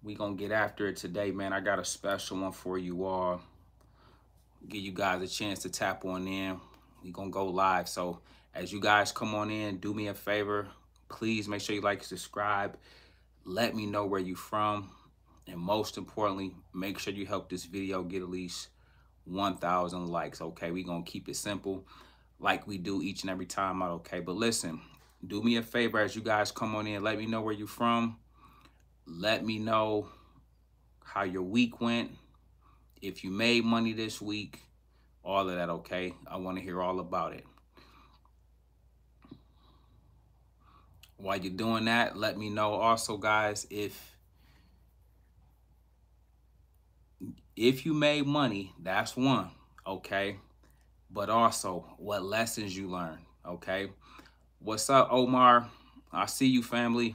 We gonna get after it today, man. I got a special one for you all. Give you guys a chance to tap on in. We gonna go live. So as you guys come on in, do me a favor. Please make sure you like, subscribe. Let me know where you from. And most importantly, make sure you help this video get at least 1,000 likes. Okay, we gonna keep it simple like we do each and every time out. Okay, but listen, do me a favor as you guys come on in. Let me know where you from. Let me know how your week went. If you made money this week, all of that, okay? I want to hear all about it. While you're doing that, let me know also, guys, if you made money, that's one, okay? But also what lessons you learned, okay? What's up, Omar? I see you, family.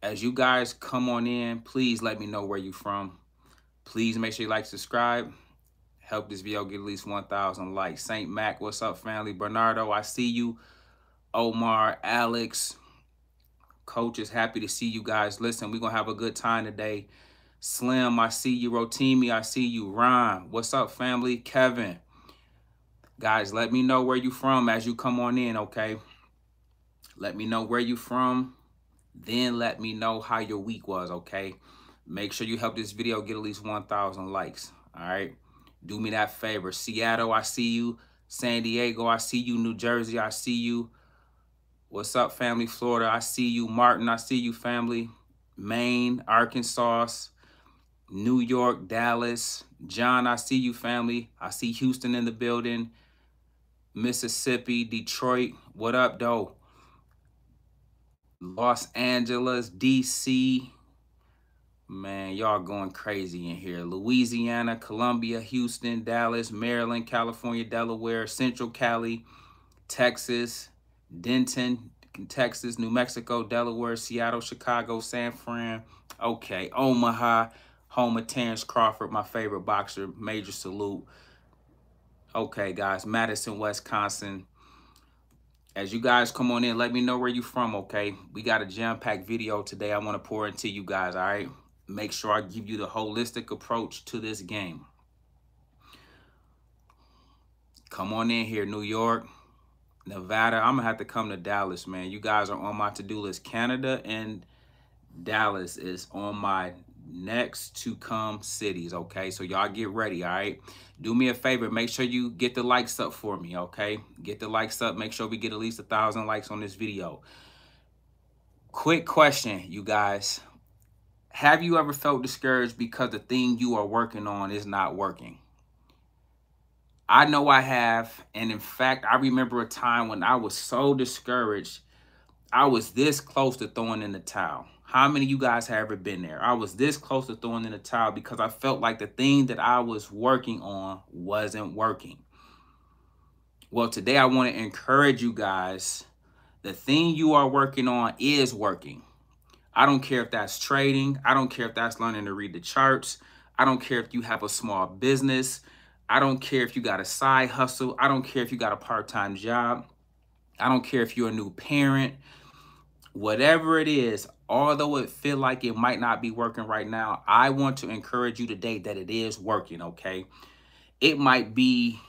As you guys come on in, please let me know where you're from. Please make sure you like, subscribe. Help this video get at least 1,000 likes. Saint Mac, what's up, family? Bernardo, I see you. Omar, Alex, Coach is happy to see you guys. Listen, we're going to have a good time today. Slim, I see you. Rotimi, I see you. Ron, what's up, family? Kevin. Guys, let me know where you from as you come on in, okay? Let me know where you from. Then let me know how your week was, okay? Make sure you help this video get at least 1,000 likes, all right? Do me that favor. Seattle, I see you. San Diego, I see you. New Jersey, I see you. What's up, family? Florida, I see you. Martin, I see you, family. Maine, Arkansas, New York, Dallas. John, I see you, family. I see Houston in the building. Mississippi, Detroit. What up, though? Los Angeles, DC. Man, y'all going crazy in here. Louisiana, Columbia, Houston, Dallas, Maryland, California, Delaware, Central Cali, Texas, Denton, Texas, New Mexico, Delaware, Seattle, Chicago, San Fran. Okay, Omaha, home of Terrence Crawford, my favorite boxer. Major salute. Okay, guys, Madison, Wisconsin. As you guys come on in, let me know where you from, okay? We got a jam-packed video today I want to pour into you guys, all right? Make sure I give you the holistic approach to this game. Come on in here, New York, Nevada. I'm going to have to come to Dallas, man. You guys are on my to-do list. Canada and Dallas is on my next to come cities, okay? So y'all get ready, all right? Do me a favor. Make sure you get the likes up for me, okay? Get the likes up. Make sure we get at least 1,000 likes on this video. Quick question, you guys. Have you ever felt discouraged because the thing you are working on is not working? I know I have. And in fact, I remember a time when I was so discouraged, I was this close to throwing in the towel. How many of you guys have ever been there? I was this close to throwing in the towel because I felt like the thing that I was working on wasn't working. Well, today I want to encourage you guys. The thing you are working on is working. I don't care if that's trading. I don't care if that's learning to read the charts. I don't care if you have a small business. I don't care if you got a side hustle. I don't care if you got a part-time job. I don't care if you're a new parent. Whatever it is, although it feel like it might not be working right now, I want to encourage you today that it is working, okay? It might be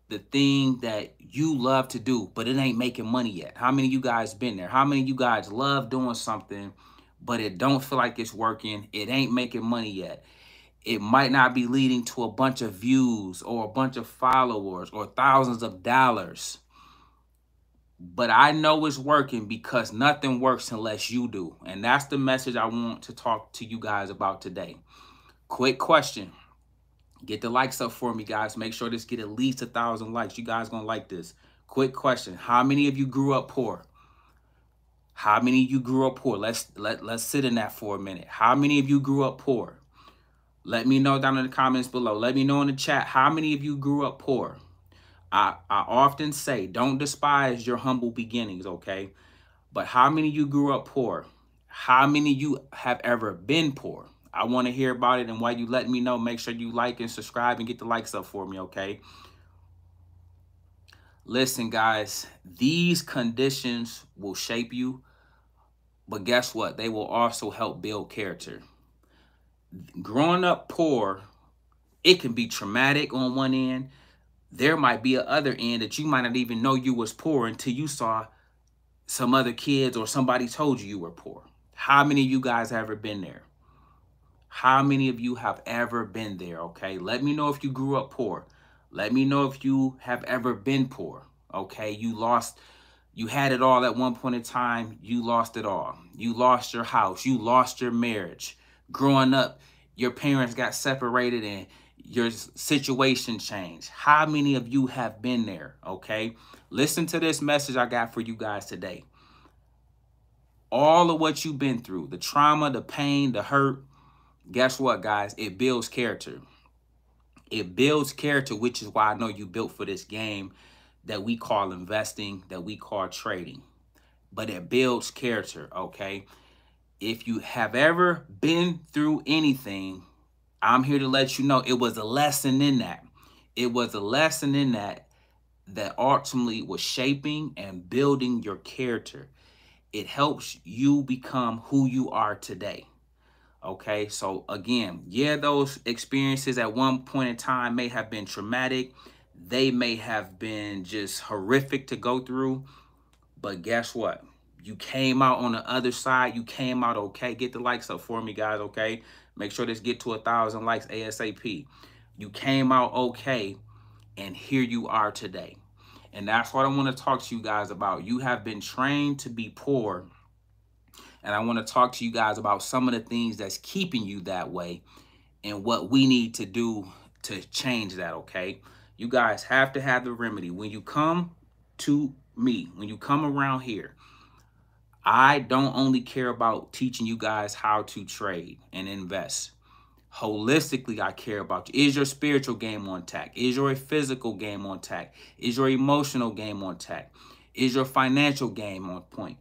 the thing that you love to do, but it ain't making money yet. How many of you guys been there? How many of you guys love doing something, but it don't feel like it's working? It ain't making money yet. It might not be leading to a bunch of views or a bunch of followers or thousands of dollars. But I know it's working because nothing works unless you do. And that's the message I want to talk to you guys about today. Quick question. Get the likes up for me, guys. Make sure this get at least 1,000 likes. You guys gonna like this. Quick question. How many of you grew up poor? How many of you grew up poor? Let's sit in that for a minute. How many of you grew up poor? Let me know down in the comments below. Let me know in the chat. How many of you grew up poor? I often say, don't despise your humble beginnings, okay? But how many of you grew up poor? How many of you have ever been poor? I want to hear about it. And while you let me know, make sure you like and subscribe and get the likes up for me, okay? Listen, guys, these conditions will shape you. But guess what? They will also help build character. Growing up poor, it can be traumatic on one end. There might be a other end that you might not even know you was poor until you saw some other kids or somebody told you were poor. How many of you guys have ever been there? How many of you have ever been there? Okay, let me know if you grew up poor. Let me know if you have ever been poor. Okay, you had it all at one point in time, you lost it all. You lost your house, you lost your marriage. Growing up, your parents got separated and your situation changed. How many of you have been there? Okay, listen to this message I got for you guys today. All of what you've been through, the trauma, the pain, the hurt, guess what, guys? It builds character. It builds character, which is why I know you built for this game that we call investing, that we call trading. But it builds character, okay? If you have ever been through anything, I'm here to let you know it was a lesson in that. It was a lesson in that that ultimately was shaping and building your character. It helps you become who you are today. Okay, so again, yeah, those experiences at one point in time may have been traumatic. They may have been just horrific to go through. But guess what? You came out on the other side. You came out okay. Get the likes up for me, guys, okay? Make sure this get to 1,000 likes ASAP. You came out okay, and here you are today. And that's what I want to talk to you guys about. You have been trained to be poor, and I want to talk to you guys about some of the things that's keeping you that way and what we need to do to change that, okay? You guys have to have the remedy. When you come to me, when you come around here, I don't only care about teaching you guys how to trade and invest. Holistically, I care about you. Is your spiritual game on tack? Is your physical game on tack? Is your emotional game on tack? Is your financial game on point?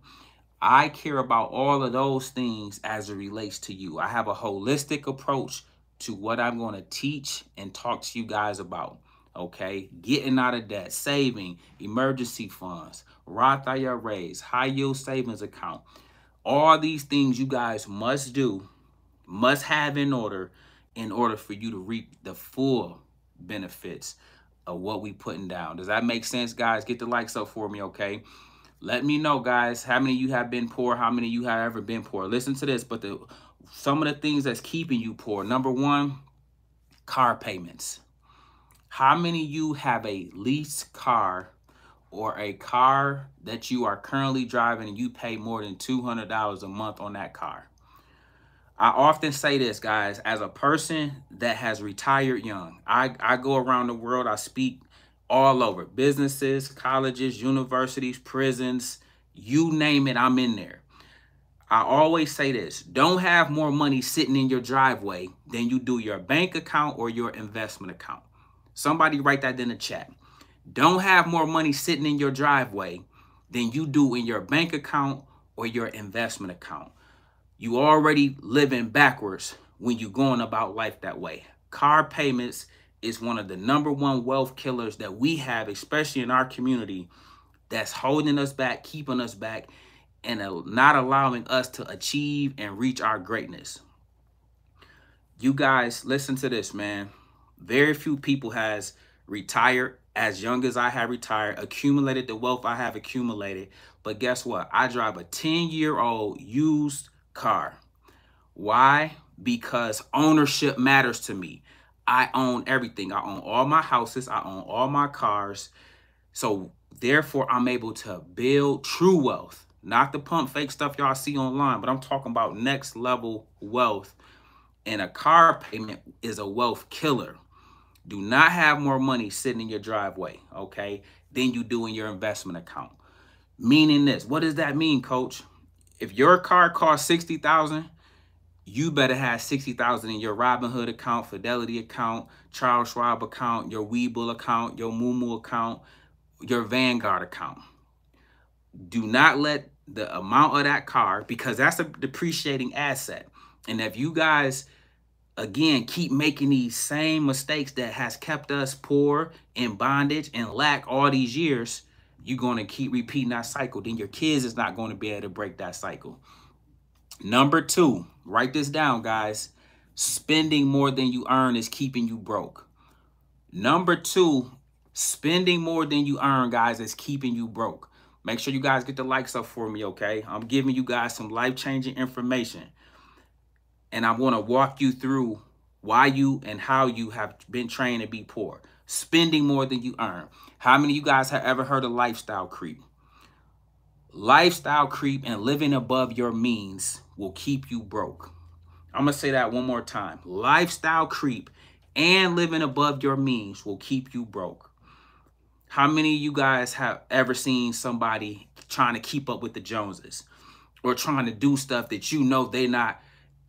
I care about all of those things as it relates to you. I have a holistic approach to what I'm going to teach and talk to you guys about. Okay, getting out of debt, saving, emergency funds, Roth IRAs, high yield savings account. All these things you guys must do, must have in order for you to reap the full benefits of what we putting down. Does that make sense, guys? Get the likes up for me, okay? Let me know, guys, how many of you have been poor, how many of you have ever been poor. Listen to this, but some of the things that's keeping you poor. Number one, car payments. How many of you have a leased car or a car that you are currently driving and you pay more than $200 a month on that car? I often say this, guys, as a person that has retired young. I go around the world, I speak all over. Businesses, colleges, universities, prisons, you name it, I'm in there. I always say this, don't have more money sitting in your driveway than you do your bank account or your investment account. Somebody write that in the chat. Don't have more money sitting in your driveway than you do in your bank account or your investment account. You already living backwards when you're going about life that way. Car payments is one of the #1 wealth killers that we have, especially in our community, that's holding us back, keeping us back, and not allowing us to achieve and reach our greatness. You guys, listen to this, man. Very few people has retired as young as I have retired, accumulated the wealth I have accumulated. But guess what? I drive a 10-year-old used car. Why? Because ownership matters to me. I own everything. I own all my houses. I own all my cars. So therefore, I'm able to build true wealth. Not the pump fake stuff y'all see online, but I'm talking about next level wealth. And a car payment is a wealth killer. Do not have more money sitting in your driveway, okay, than you do in your investment account. Meaning this, what does that mean, coach? If your car costs $60,000, you better have $60,000 in your Robinhood account, Fidelity account, Charles Schwab account, your Webull account, your Moomoo account, your Vanguard account. Do not let the amount of that car, because that's a depreciating asset. And if you guys, again, keep making these same mistakes that has kept us poor, in bondage, and lack all these years, you're going to keep repeating that cycle. Then your kids is not going to be able to break that cycle. Number 2, write this down, guys. Spending more than you earn is keeping you broke. Number two, spending more than you earn, guys, is keeping you broke. Make sure you guys get the likes up for me, okay? I'm giving you guys some life-changing information. And I want to walk you through why you and how you have been trained to be poor. Spending more than you earn. How many of you guys have ever heard of lifestyle creep? Lifestyle creep and living above your means will keep you broke. I'm going to say that one more time. Lifestyle creep and living above your means will keep you broke. How many of you guys have ever seen somebody trying to keep up with the Joneses or trying to do stuff that you know they're not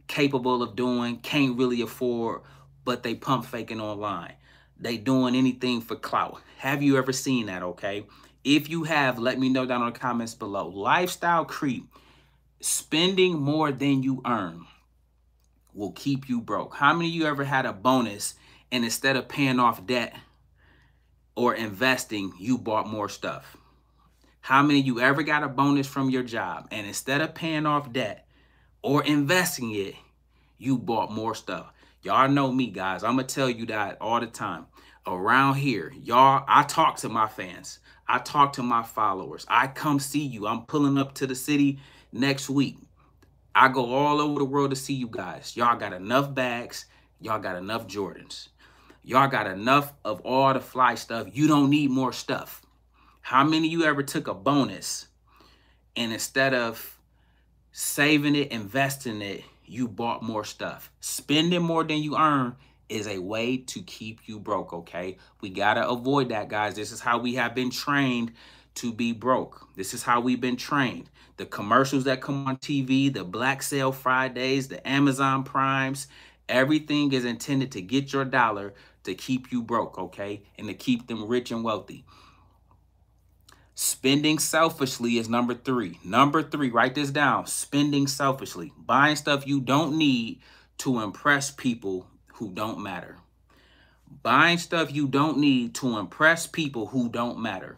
capable of doing, can't really afford, but they pump faking online? They doing anything for clout. Have you ever seen that, okay? If you have, let me know down in the comments below. Lifestyle creep, spending more than you earn, will keep you broke. How many of you ever had a bonus and instead of paying off debt or investing, you bought more stuff? How many of you ever got a bonus from your job and instead of paying off debt or investing it, you bought more stuff? Y'all know me, guys. I'm going to tell you that all the time. Around here, y'all, I talk to my fans. I talk to my followers. I come see you. I'm pulling up to the city next week. I go all over the world to see you guys. Y'all got enough bags. Y'all got enough Jordans. Y'all got enough of all the fly stuff. You don't need more stuff. How many of you ever took a bonus and instead of saving it, investing it, you bought more stuff? Spending more than you earn is a way to keep you broke, okay? We got to avoid that, guys. This is how we have been trained to be broke. This is how we've been trained. The commercials that come on TV, the Black Sale Fridays, the Amazon Primes, everything is intended to get your dollar to keep you broke, okay? And to keep them rich and wealthy. Spending selfishly is number three. Number three, write this down. Spending selfishly. Buying stuff you don't need to impress people who don't matter. Buying stuff you don't need to impress people who don't matter.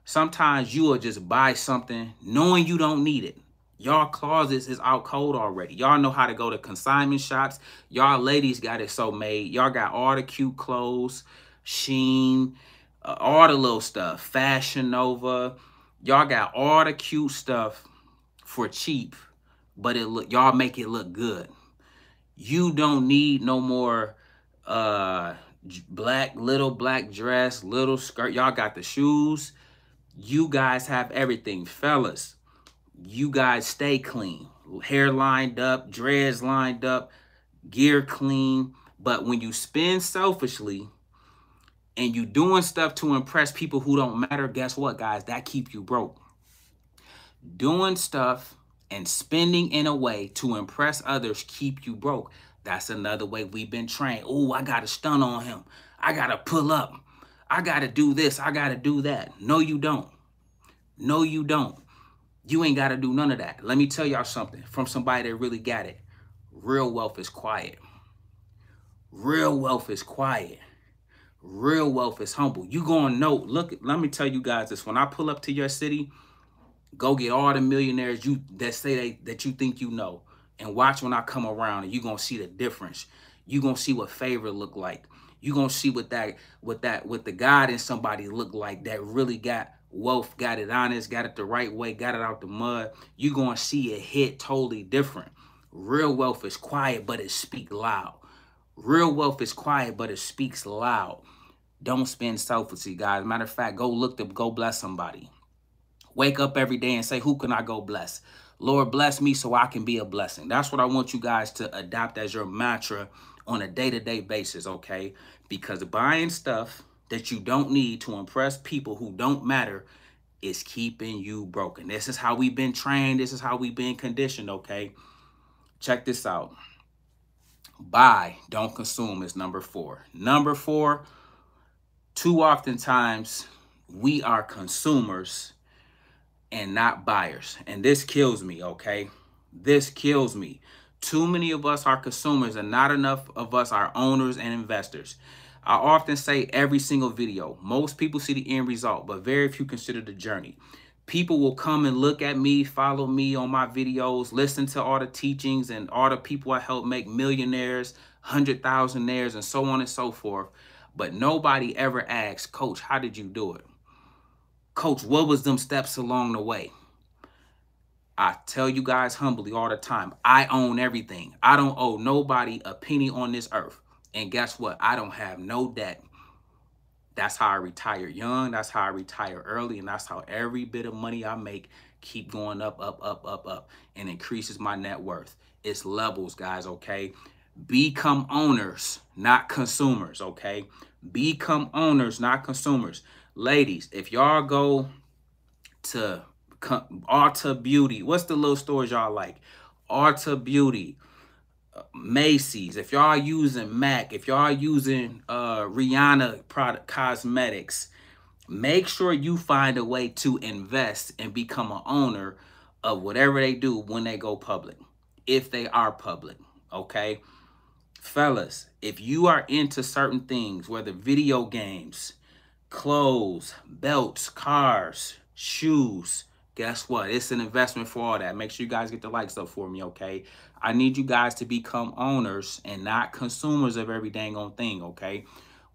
Sometimes you will just buy something knowing you don't need it. Y'all closets is out cold already. Y'all know how to go to consignment shops. Y'all ladies got it so made. Y'all got all the cute clothes, Shein, all the little stuff, Fashion Nova. Y'all got all the cute stuff for cheap, but y'all make it look good. You don't need no more little black dress, little skirt. Y'all got the shoes. You guys have everything. Fellas, you guys stay clean. Hair lined up, dreads lined up, gear clean. But when you spend selfishly and you doing stuff to impress people who don't matter, guess what, guys? That keep you broke. Doing stuff and spending in a way to impress others keep you broke. That's another way we've been trained. Oh, I got to stun on him. I got to pull up. I got to do this. I got to do that. No, you don't. No, you don't. You ain't got to do none of that. Let me tell y'all something from somebody that really got it. Real wealth is quiet. Real wealth is quiet. Real wealth is humble. You gonna know. Look, let me tell you guys this. When I pull up to your city, go get all the millionaires that say that you think you know, and watch when I come around, and you gonna see the difference. You gonna see what favor look like. You gonna see what the God in somebody look like that really got wealth, got it honest, got it the right way, got it out the mud. You gonna see it hit totally different. Real wealth is quiet, but it speaks loud. Real wealth is quiet, but it speaks loud. Don't spend selfishly, guys. Matter of fact, go bless somebody. Wake up every day and say, who can I go bless? Lord, bless me so I can be a blessing. That's what I want you guys to adopt as your mantra on a day-to-day basis, okay? Because buying stuff that you don't need to impress people who don't matter is keeping you broken. This is how we've been trained. This is how we've been conditioned, okay? Check this out. Buy, don't consume is number four. Number four, too oftentimes we are consumers and not buyers. And this kills me, okay? This kills me. Too many of us are consumers and not enough of us are owners and investors. I often say every single video, most people see the end result, but very few consider the journey. People will come and look at me, follow me on my videos, listen to all the teachings and all the people I help make millionaires, 100,000aires, and so on and so forth. But nobody ever asks, Coach, how did you do it? Coach, what was them steps along the way? I tell you guys humbly all the time, I own everything. I don't owe nobody a penny on this earth. And guess what? I don't have no debt. That's how I retire young. That's how I retire early. And that's how every bit of money I make keep going up, up, up, up, up, and increases my net worth. It's levels, guys, okay? Become owners, not consumers, okay? Become owners, not consumers. Ladies, if y'all go to Ulta Beauty, what's the little stores y'all like? Ulta Beauty, Macy's, if y'all using MAC, if y'all using Rihanna product cosmetics, make sure you find a way to invest and become an owner of whatever they do when they go public, if they are public, okay? Fellas, if you are into certain things, whether video games, clothes, belts, cars, shoes, guess what? It's an investment for all that. Make sure you guys get the likes up for me, okay? I need you guys to become owners and not consumers of every dang on thing, okay?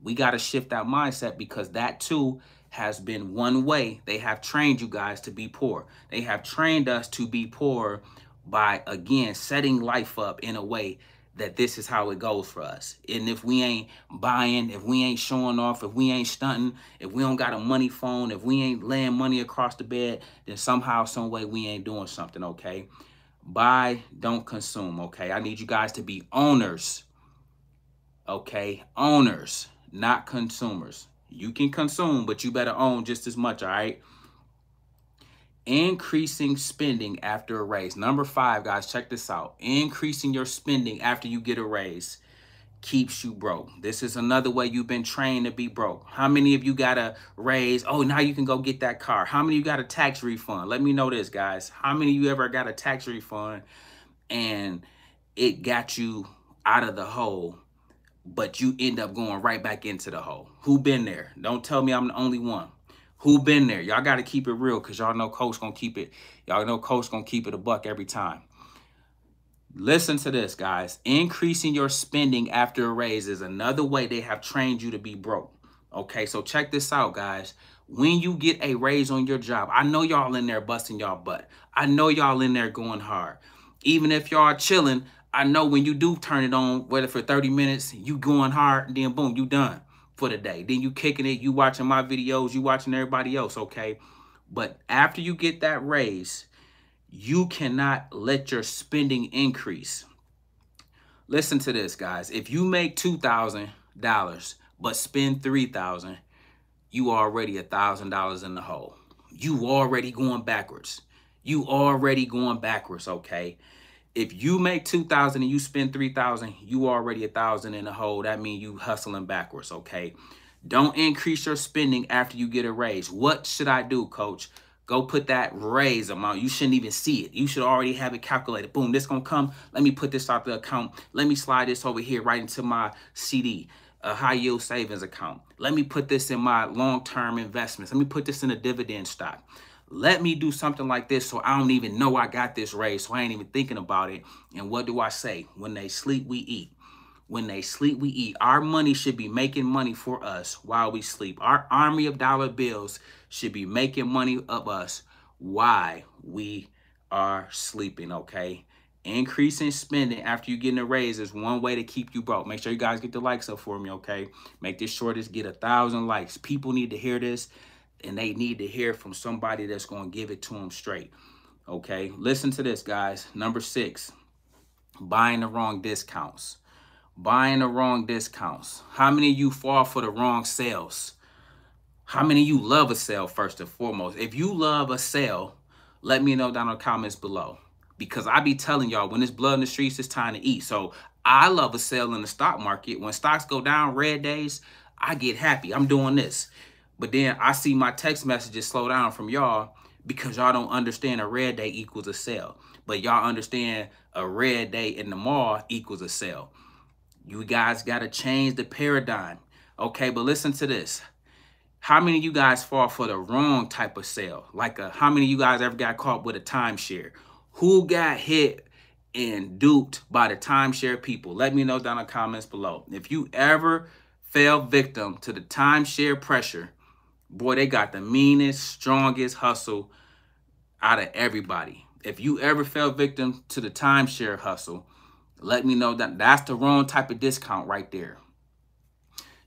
We got to shift that mindset, because that too has been one way they have trained you guys to be poor. They have trained us to be poor by, again, setting life up in a way that this is how it goes for us. And if we ain't buying, if we ain't showing off, if we ain't stunting, if we don't got a money phone, if we ain't laying money across the bed, then somehow, some way we ain't doing something, okay? Buy, don't consume, okay? I need you guys to be owners, okay? Owners, not consumers. You can consume, but you better own just as much, all right? Increasing spending after a raise. Number 5, guys, check this out. Increasing your spending after you get a raise keeps you broke. This is another way you've been trained to be broke. How many of you got a raise? Oh, now you can go get that car. How many of you got a tax refund? Let me know this, guys. How many of you ever got a tax refund and it got you out of the hole, but you end up going right back into the hole? Who been there? Don't tell me I'm the only one. Who been there? Y'all got to keep it real, because y'all know Coach gonna keep it. Y'all know Coach gonna keep it a buck every time. Listen to this, guys. Increasing your spending after a raise is another way they have trained you to be broke. Okay, so check this out, guys. When you get a raise on your job, I know y'all in there busting y'all butt. I know y'all in there going hard. Even if y'all chilling, I know when you do turn it on, whether for 30 minutes, you going hard, and then boom, you done for the day. Then you kicking it, you watching my videos, you watching everybody else, okay? But after you get that raise, you cannot let your spending increase. Listen to this, guys. If you make $2,000 but spend $3,000, you already $1,000 in the hole. You already going backwards. You already going backwards, okay? If you make $2,000 and you spend $3,000, you already $1,000 in the hole. That means you hustling backwards, okay? Don't increase your spending after you get a raise. What should I do, Coach? Go put that raise amount. You shouldn't even see it. You should already have it calculated. Boom, this gonna come. Let me put this out the account. Let me slide this over here right into my CD, a high yield savings account. Let me put this in my long-term investments. Let me put this in a dividend stock. Let me do something like this so I don't even know I got this raise, so I ain't even thinking about it. And what do I say? When they sleep, we eat. When they sleep, we eat. Our money should be making money for us while we sleep. Our army of dollar bills should be making money of us while we are sleeping, okay? Increasing spending after you getting a raise is one way to keep you broke. Make sure you guys get the likes up for me, okay? Make this short as get 1,000 likes. People need to hear this, and they need to hear from somebody that's going to give it to them straight, okay? Listen to this, guys. Number 6, buying the wrong discounts. Buying the wrong discounts. How many of you fall for the wrong sales? How many of you love a sale first and foremost? If you love a sale, let me know down in the comments below. Because I be telling y'all, when it's blood in the streets, it's time to eat. So I love a sale in the stock market. When stocks go down, red days, I get happy. I'm doing this. But then I see my text messages slow down from y'all because y'all don't understand a red day equals a sale. But y'all understand a red day in the mall equals a sale. You guys got to change the paradigm. Okay, but listen to this. How many of you guys fall for the wrong type of sale? Like, how many of you guys ever got caught with a timeshare? Who got hit and duped by the timeshare people? Let me know down in the comments below. If you ever fell victim to the timeshare pressure, boy, they got the meanest, strongest hustle out of everybody. If you ever fell victim to the timeshare hustle, let me know that that's the wrong type of discount right there.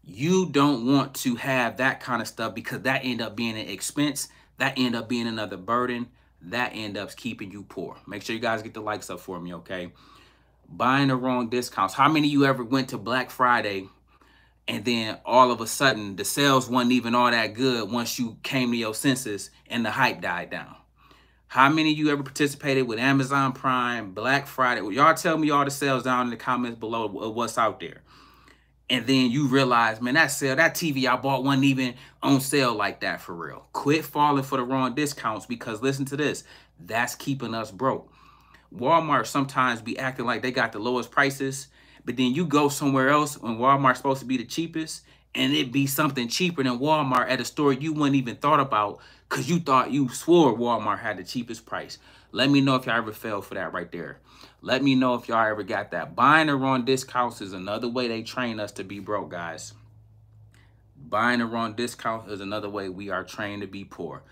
You don't want to have that kind of stuff because that end up being an expense. That end up being another burden. That end up keeping you poor. Make sure you guys get the likes up for me, okay? Buying the wrong discounts. How many of you ever went to Black Friday and then all of a sudden the sales wasn't even all that good once you came to your senses and the hype died down? How many of you ever participated with Amazon Prime, Black Friday? Well, y'all tell me all the sales down in the comments below of what's out there. And then you realize, man, that TV I bought wasn't even on sale like that for real. Quit falling for the wrong discounts, because listen to this, that's keeping us broke. Walmart sometimes be acting like they got the lowest prices, but then you go somewhere else when Walmart's supposed to be the cheapest, and it be something cheaper than Walmart at a store you wouldn't even thought about because you swore Walmart had the cheapest price. Let me know if y'all ever fell for that right there. Let me know if y'all ever got that. Buying the wrong discounts is another way they train us to be broke, guys. Buying the wrong discount is another way we are trained to be poor.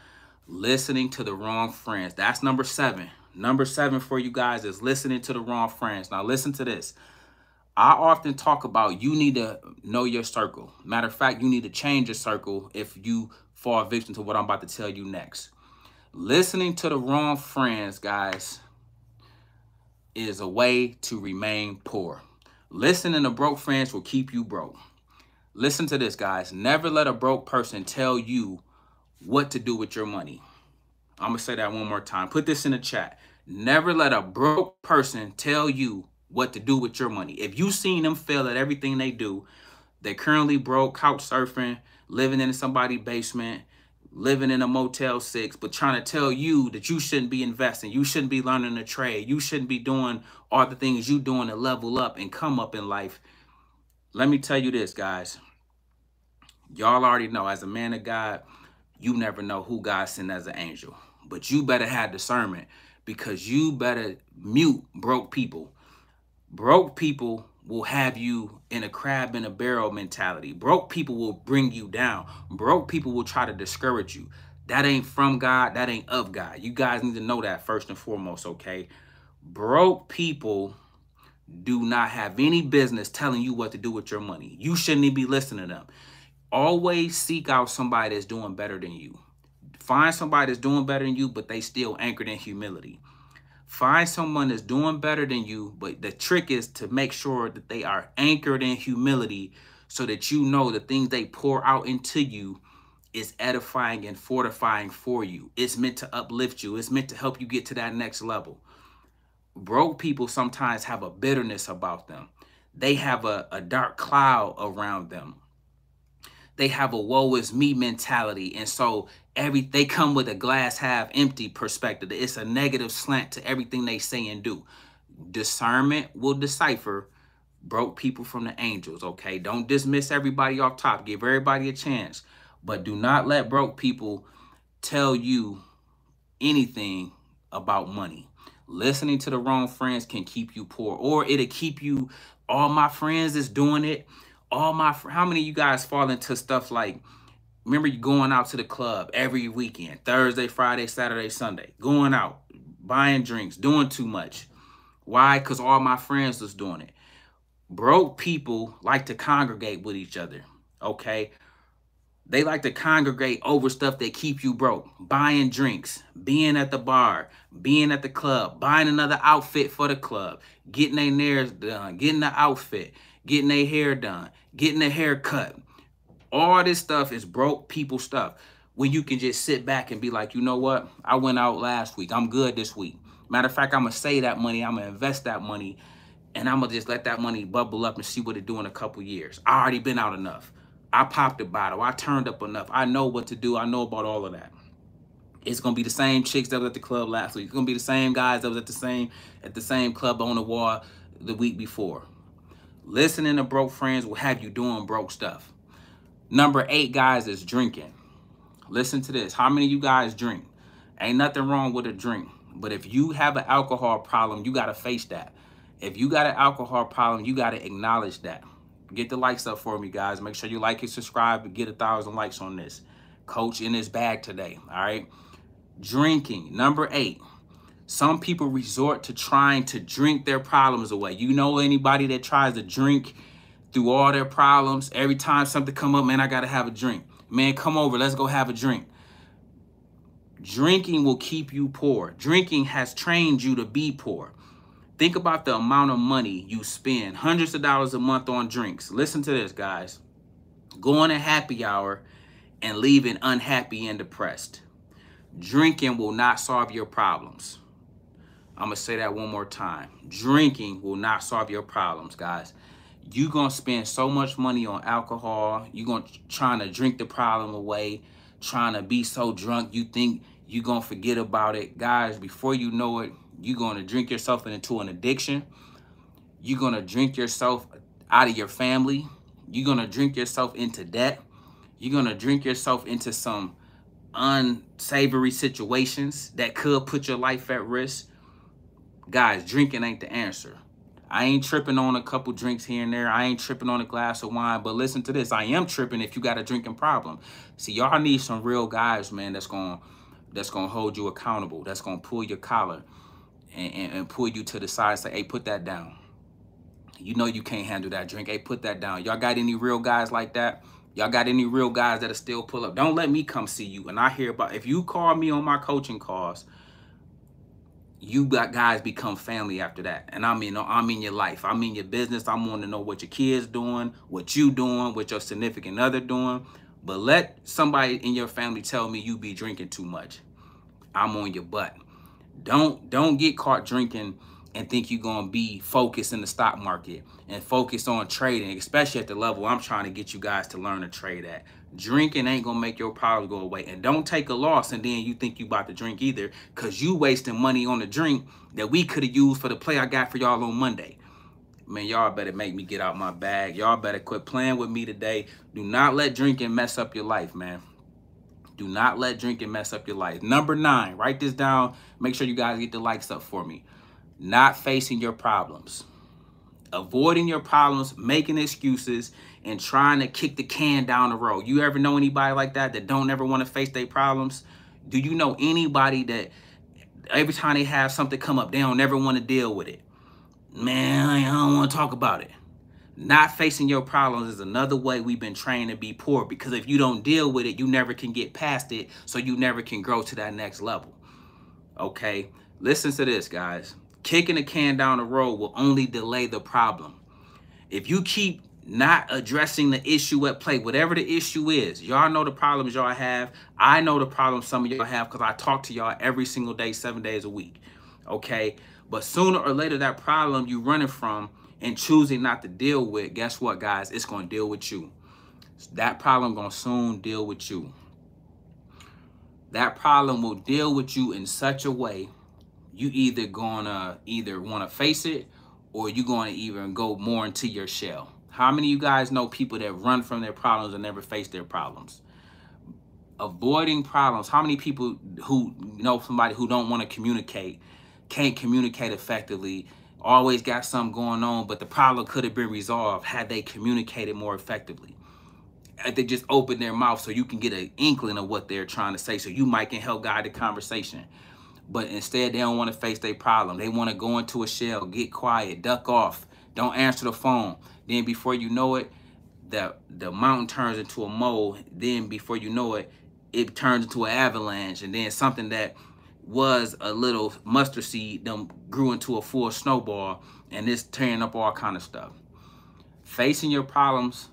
Listening to the wrong friends. That's number 7. Number 7 for you guys is listening to the wrong friends. Now listen to this. I often talk about you need to know your circle. Matter of fact, you need to change your circle if you fall victim to what I'm about to tell you next. Listening to the wrong friends, guys, is a way to remain poor. Listening to broke friends will keep you broke. Listen to this, guys. Never let a broke person tell you what to do with your money. I'm going to say that one more time. Put this in the chat. Never let a broke person tell you what to do with your money. If you've seen them fail at everything they do, they're currently broke, couch surfing, living in somebody's basement, living in a Motel 6, but trying to tell you that you shouldn't be investing, you shouldn't be learning a trade, you shouldn't be doing all the things you doing to level up and come up in life. Let me tell you this, guys. Y'all already know, as a man of God, you never know who God sent as an angel. But you better have discernment, because you better mute broke people. Broke people will have you in a crab in a barrel mentality. Broke people will bring you down. Broke people will try to discourage you. That ain't from God. That ain't of God. You guys need to know that first and foremost, okay? Broke people do not have any business telling you what to do with your money. You shouldn't even be listening to them. Always seek out somebody that's doing better than you. Find somebody that's doing better than you, but they still anchored in humility. Find someone that's doing better than you, but the trick is to make sure that they are anchored in humility, so that you know the things they pour out into you is edifying and fortifying for you. It's meant to uplift you. It's meant to help you get to that next level. Broke people sometimes have a bitterness about them. They have a dark cloud around them. They have a woe is me mentality. And so they come with a glass half empty perspective. It's a negative slant to everything they say and do. Discernment will decipher broke people from the angels, okay? Don't dismiss everybody off top. Give everybody a chance. But do not let broke people tell you anything about money. Listening to the wrong friends can keep you poor, or it'll keep you, all my friends is doing it. How many of you guys fall into stuff like, remember you going out to the club every weekend, Thursday, Friday, Saturday, Sunday, going out, buying drinks, doing too much. Why? Because all my friends was doing it. Broke people like to congregate with each other, okay? They like to congregate over stuff that keep you broke. Buying drinks, being at the bar, being at the club, buying another outfit for the club, getting their nails done, getting the outfit, getting their hair done, getting a haircut. All this stuff is broke people stuff. When you can just sit back and be like, you know what? I went out last week. I'm good this week. Matter of fact, I'm going to save that money. I'm going to invest that money. And I'm going to just let that money bubble up and see what it do in a couple years. I already been out enough. I popped a bottle. I turned up enough. I know what to do. I know about all of that. It's going to be the same chicks that was at the club last week. It's going to be the same guys that was at the same club on the wall the week before. Listening to broke friends will have you doing broke stuff. Number 8, guys, is drinking. Listen to this. How many of you guys drink? Ain't nothing wrong with a drink. But if you have an alcohol problem, you got to face that. If you got an alcohol problem, you got to acknowledge that. Get the likes up for me, guys. Make sure you like and subscribe. Get 1,000 likes on this. Coach in his bag today, all right? Drinking. Number 8. Some people resort to trying to drink their problems away. You know anybody that tries to drink through all their problems? Every time something come up, man, I got to have a drink. Man, come over. Let's go have a drink. Drinking will keep you poor. Drinking has trained you to be poor. Think about the amount of money you spend, hundreds of dollars a month on drinks. Listen to this, guys. Going to happy hour and leaving unhappy and depressed. Drinking will not solve your problems. I'm going to say that one more time. Drinking will not solve your problems, guys. You're going to spend so much money on alcohol. You're going to trying to drink the problem away, trying to be so drunk you think you're going to forget about it. Guys, before you know it, you're going to drink yourself into an addiction. You're going to drink yourself out of your family. You're going to drink yourself into debt. You're going to drink yourself into some unsavory situations that could put your life at risk. Guys, drinking ain't the answer. I ain't tripping on a couple drinks here and there. I ain't tripping on a glass of wine. But listen to this. I am tripping if you got a drinking problem. See, y'all need some real guys, man, that's gonna hold you accountable. That's gonna pull your collar and pull you to the side and say, hey, put that down. You know you can't handle that drink. Hey, put that down. Y'all got any real guys like that? Y'all got any real guys that'll still pull up? Don't let me come see you. And I hear about, if you call me on my coaching calls, you got guys become family after that. And I'm in your life. I'm in your business. I want to know what your kids doing, what you doing, what your significant other doing. But let somebody in your family tell me you be drinking too much. I'm on your butt. Don't get caught drinking and think you're going to be focused in the stock market and focus on trading, especially at the level I'm trying to get you guys to learn to trade at. Drinking ain't going to make your problems go away. And don't take a loss and then you think you about to drink either, because you wasting money on a drink that we could have used for the play I got for y'all on Monday. Man, y'all better make me get out my bag. Y'all better quit playing with me today. Do not let drinking mess up your life, man. Do not let drinking mess up your life. Number 9, write this down. Make sure you guys get the likes up for me. Not facing your problems. Avoiding your problems, making excuses, and trying to kick the can down the road. You ever know anybody like that don't ever want to face their problems? Do you know anybody that every time they have something come up, they don't ever want to deal with it? Man, I don't want to talk about it. Not facing your problems is another way we've been trained to be poor, because if you don't deal with it, you never can get past it, so you never can grow to that next level. Okay? Listen to this, guys. Kicking the can down the road will only delay the problem. If you keep not addressing the issue at play, whatever the issue is, y'all know the problems y'all have. I know the problems some of y'all have because I talk to y'all every single day, 7 days a week. Okay? But sooner or later, that problem you running from and choosing not to deal with, guess what, guys? It's going to deal with you. That problem going to soon deal with you. That problem will deal with you in such a way you either want to face it, or you're going to even go more into your shell. How many of you guys know people that run from their problems and never face their problems? Avoiding problems. How many people who know somebody who don't want to communicate, can't communicate effectively, always got something going on, but the problem could have been resolved had they communicated more effectively? They just open their mouth so you can get an inkling of what they're trying to say, so you might can help guide the conversation. But instead, they don't want to face their problem. They want to go into a shell, get quiet, duck off, don't answer the phone. Then before you know it, the mountain turns into a mole. Then before you know it, it turns into an avalanche. And then something that was a little mustard seed grew into a full snowball, and it's tearing up all kind of stuff. Facing your problems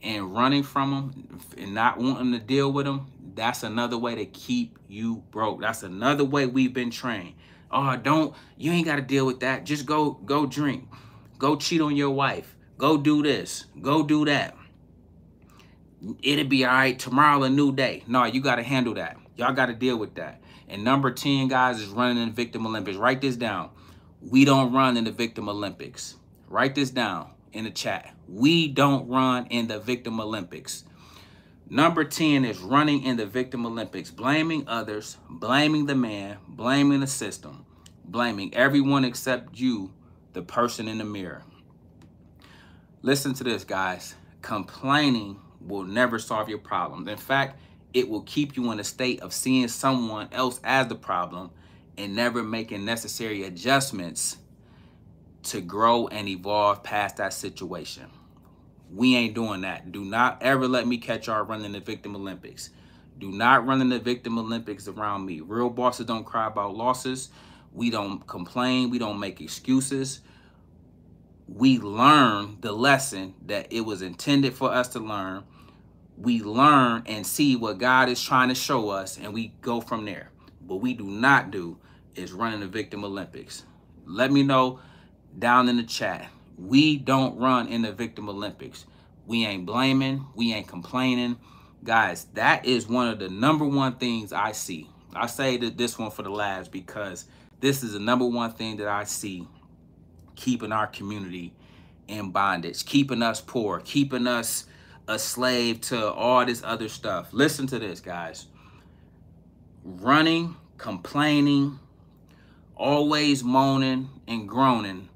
and running from them and not wanting to deal with them, that's another way to keep you broke. That's another way we've been trained. Oh, you ain't got to deal with that. Just go drink. Go cheat on your wife. Go do this. Go do that. It'll be all right. Tomorrow a new day. No, you got to handle that. Y'all got to deal with that. And number 10, guys, is running in the Victim Olympics. Write this down. We don't run in the Victim Olympics. Write this down in the chat. We don't run in the Victim Olympics. Number 10 is running in the victim Olympics, blaming others, blaming the man, blaming the system, blaming everyone except you, the person in the mirror. Listen to this, guys. Complaining will never solve your problems. In fact, it will keep you in a state of seeing someone else as the problem and never making necessary adjustments to grow and evolve past that situation. We ain't doing that. Do not ever let me catch y'all running the victim Olympics. Do not run in the victim Olympics around me. Real bosses don't cry about losses. We don't complain. We don't make excuses. We learn the lesson that it was intended for us to learn. We learn and see what God is trying to show us, and we go from there. What we do not do is run in the victim Olympics. Let me know down in the chat. We don't run in the victim Olympics. We ain't blaming. We ain't complaining. Guys, that is one of the number one things I see. I say that this one for the last because this is the number one thing that I see keeping our community in bondage, keeping us poor, keeping us a slave to all this other stuff. Listen to this, guys. Running, complaining, always moaning and groaning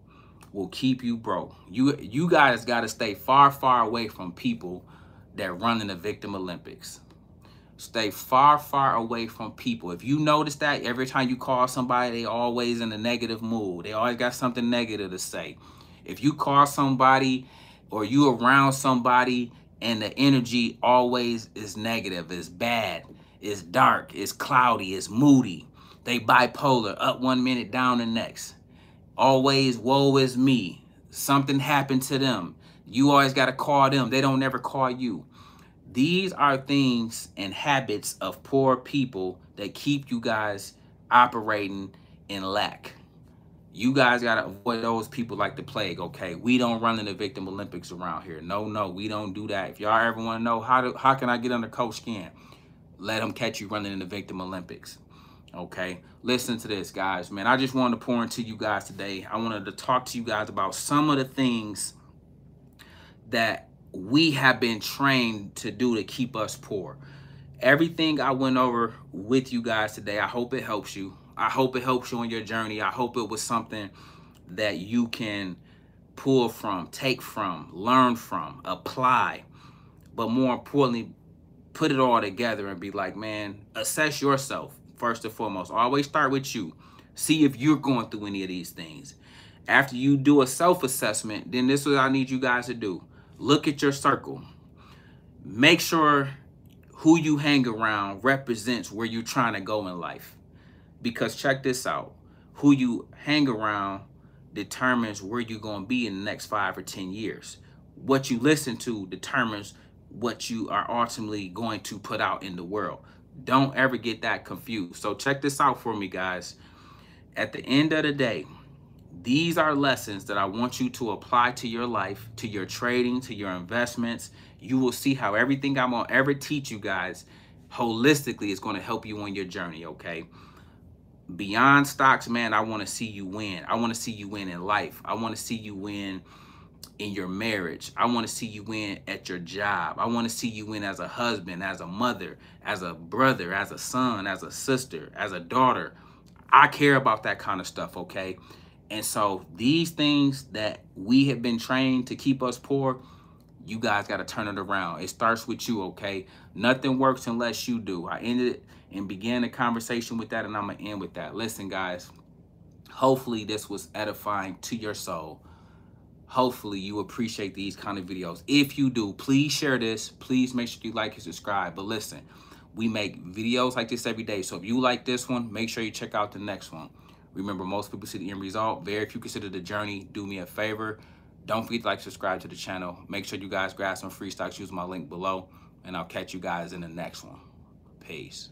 will keep you broke. You guys got to stay far, far away from people that run in the victim Olympics. Stay far, far away from people. If you notice that every time you call somebody, they always in a negative mood. They always got something negative to say. If you call somebody or you around somebody and the energy always is negative, is bad, is dark, is cloudy, is moody. They bipolar, up 1 minute, down the next. Always, woe is me. Something happened to them. You always got to call them. They don't never call you. These are things and habits of poor people that keep you guys operating in lack. You guys got to avoid those people like the plague, okay? We don't run in the victim Olympics around here. No, we don't do that. If y'all ever want to know how can I get under Coach Skin, let them catch you running in the victim Olympics, okay? Listen to this, guys, man. I just wanted to pour into you guys today. I wanted to talk to you guys about some of the things that we have been trained to do to keep us poor. Everything I went over with you guys today, I hope it helps you. I hope it helps you on your journey. I hope it was something that you can pull from, take from, learn from, apply. But more importantly, put it all together and be like, man, assess yourself first and foremost. Always start with you. See if you're going through any of these things. After you do a self-assessment, then this is what I need you guys to do. Look at your circle. Make sure who you hang around represents where you're trying to go in life. Because check this out. Who you hang around determines where you're going to be in the next 5 or 10 years. What you listen to determines what you are ultimately going to put out in the world. Don't ever get that confused. So check this out for me, guys. At the end of the day, these are lessons that I want you to apply to your life, to your trading, to your investments. You will see how everything I'm going to ever teach you guys holistically is going to help you on your journey, okay? Beyond stocks, man, I want to see you win. I want to see you win in life. I want to see you win in your marriage. I want to see you win at your job. I want to see you win as a husband, as a mother, as a brother, as a son, as a sister, as a daughter. I care about that kind of stuff, okay? And so these things that we have been trained to keep us poor, you guys got to turn it around. It starts with you, okay? Nothing works unless you do. I ended it and began the conversation with that, and I'm going to end with that. Listen, guys, hopefully this was edifying to your soul. Hopefully you appreciate these kind of videos. If you do, please share this. Please make sure you like and subscribe. But listen, we make videos like this every day. So if you like this one, make sure you check out the next one. Remember, most people see the end result. Very few consider the journey. Do me a favor. Don't forget to like, subscribe to the channel. Make sure you guys grab some free stocks. Use my link below. And I'll catch you guys in the next one. Peace.